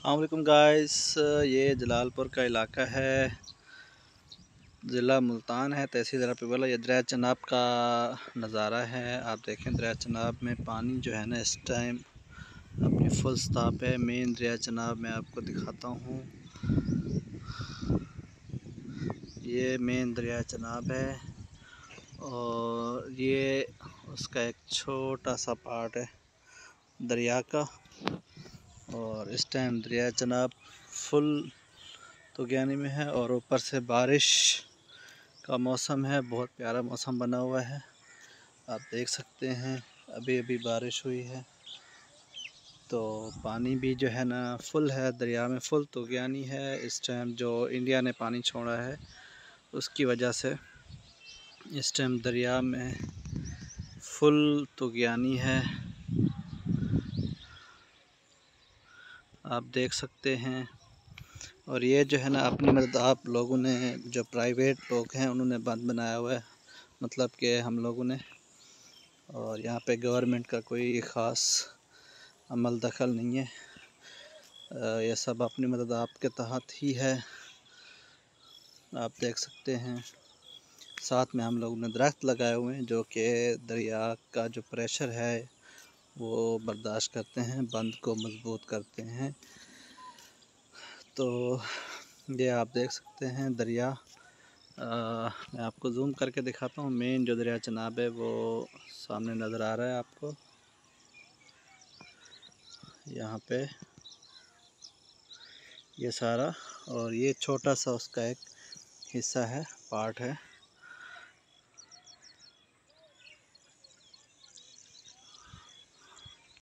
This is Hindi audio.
अस्सलामुअलैकुम गाइस, ये जलालपुर का इलाका है, ज़िला मुल्तान है, तहसील रपीवाला। ये दरिया चनाब का नज़ारा है। आप देखें दरिया चनाब में पानी जो है ना इस टाइम अपनी फुल स्टॉप है। मेन दरिया चनाब मैं आपको दिखाता हूँ। ये मेन दरिया चनाब है और ये उसका एक छोटा सा पार्ट है दरिया का। और इस टाइम दरिया चनाब फुल तुगयानी में है और ऊपर से बारिश का मौसम है। बहुत प्यारा मौसम बना हुआ है, आप देख सकते हैं। अभी अभी बारिश हुई है तो पानी भी जो है ना फुल है, दरिया में फुल तुगयानी है। इस टाइम जो इंडिया ने पानी छोड़ा है उसकी वजह से इस टाइम दरिया में फुल तुगयानी है, आप देख सकते हैं। और ये जो है ना अपनी मदद आप लोगों ने, जो प्राइवेट लोग हैं उन्होंने बंद बनाया हुआ है, मतलब कि हम लोगों ने। और यहाँ पे गवर्नमेंट का कोई ख़ास अमल दखल नहीं है। ये सब अपनी मदद आपके तहत ही है, आप देख सकते हैं। साथ में हम लोगों ने दरख्त लगाए हुए हैं जो कि दरिया का जो प्रेशर है वो बर्दाश्त करते हैं, बंद को मजबूत करते हैं। तो ये आप देख सकते हैं दरिया। मैं आपको जूम करके दिखाता हूँ। मेन जो दरिया चनाब है वो सामने नज़र आ रहा है आपको यहाँ पे, ये सारा। और ये छोटा सा उसका एक हिस्सा है, पार्ट है।